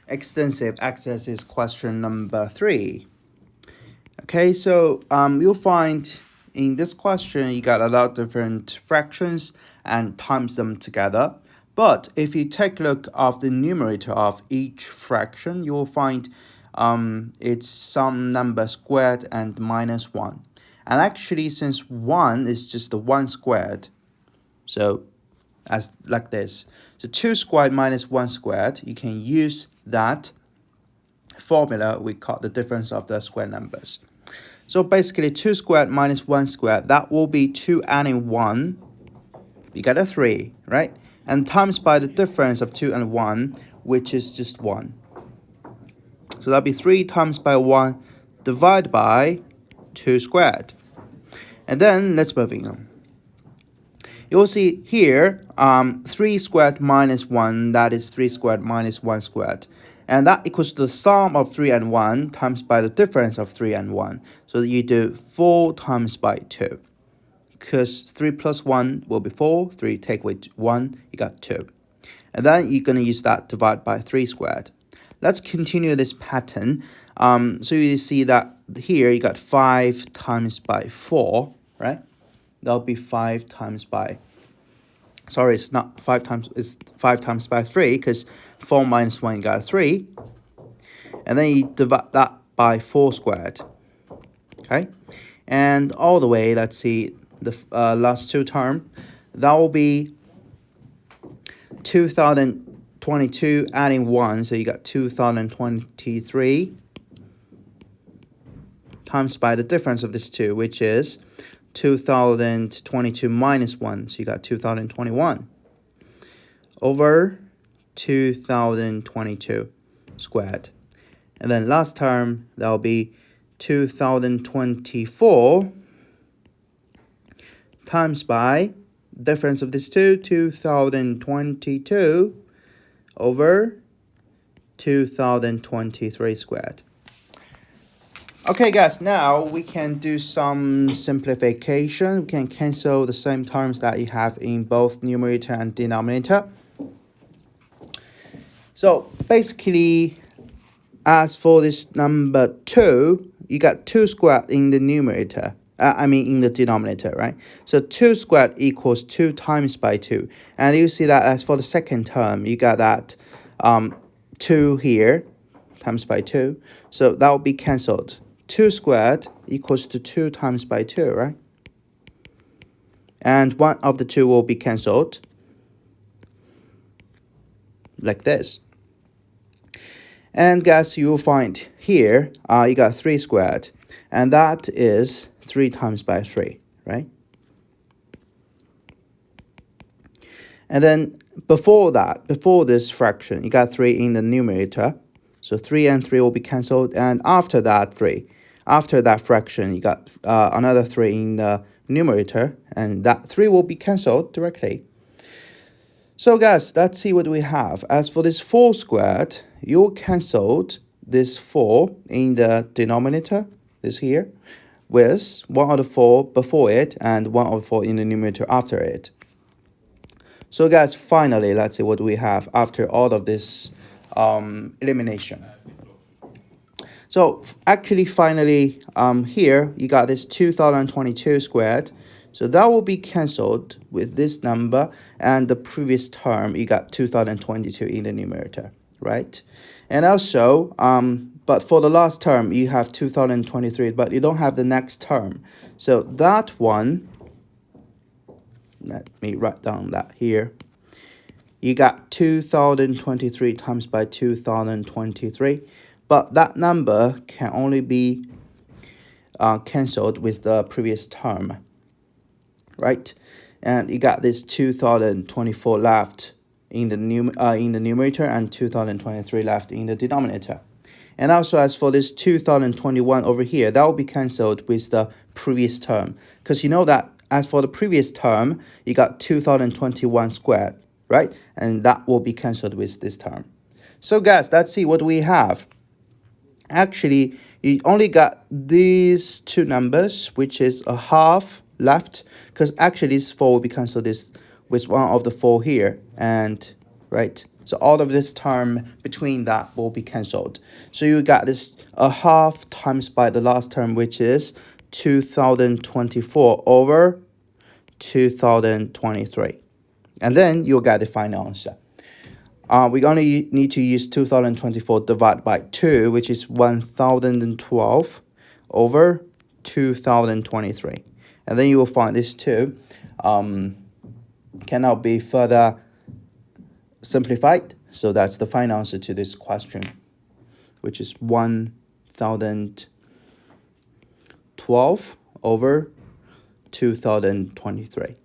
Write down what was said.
extensive exercise question number 3. Okay, so you'll find in this question you got a lot of different fractions and times them together. But if you take a look of the numerator of each fraction, you will find it's some number squared and minus 1. And actually, since 1 is just the 1 squared, so as like this. So 2 squared minus 1 squared, you can use that formula we call the difference of the square numbers. So basically 2 squared minus 1 squared, that will be 2 adding 1, you get a 3, right? And times by the difference of 2 and 1, which is just 1. So that'll be 3 times by 1 divided by 2 squared. And then let's move on. You'll see here 3 squared minus 1, that is 3 squared minus 1 squared. And that equals to the sum of 3 and 1 times by the difference of 3 and 1. So you do 4 times by 2. Because 3 plus 1 will be 4. 3 take away 1, you got 2. And then you're going to use that divide by 3 squared. Let's continue this pattern. So you see that here you got 5 times by 4, right? That'll be 5 times by, sorry, it's not 5 times, it's 5 times by 3, because 4 minus 1, you got a 3. And then you divide that by 4 squared, okay? And all the way, let's see, the last two term, that will be 2022 adding 1, so you got 2023 times by the difference of this two, which is 2022 minus 1, so you got 2021 over 2022 squared. And then last term, that will be 2024 times by difference of this two, 2022 over 2023 squared. Okay, guys, now we can do some simplification. We can cancel the same terms that you have in both numerator and denominator. So basically, as for this number 2, you got 2 squared in the numerator. In the denominator, right? So 2 squared equals 2 times by 2. And you see that as for the second term, you got that 2 here times by 2. So that will be cancelled. 2 squared equals to 2 times by 2, right? And one of the two will be cancelled, like this. And guys, you will find here, you got 3 squared. And that is 3 times by 3, right? And then before that, before this fraction, you got 3 in the numerator. So 3 and 3 will be cancelled. And after that 3, after that fraction, you got another 3 in the numerator. And that 3 will be cancelled directly. So guys, let's see what we have. As for this 4 squared, you cancelled this 4 in the denominator, this here, with 1 over 4 before it and 1 over 4 in the numerator after it. So guys, finally, let's see what we have after all of this elimination. So actually, finally, here you got this 2022 squared. So that will be cancelled with this number, and the previous term you got 2022 in the numerator, right? And also, but for the last term, you have 2023, but you don't have the next term. So that one, let me write down that here. You got 2023 times by 2023, but that number can only be cancelled with the previous term, right? And you got this 2024 left in the numerator and 2023 left in the denominator. And also, as for this 2021 over here, that will be cancelled with the previous term. Because you know that as for the previous term, you got 2021 squared, right? And that will be cancelled with this term. So guys, let's see what we have. Actually, you only got these two numbers, which is a half left. Because actually, this 4 will be cancelled this with one of the 4 here. And right? So all of this term between that will be cancelled. So you got this a half times by the last term, which is 2024 over 2023. And then you'll get the final answer. We only need to use 2024 divided by 2, which is 1012 over 2023. And then you will find this 2 cannot be further simplified. So that's the final answer to this question, which is 1012 over 2023.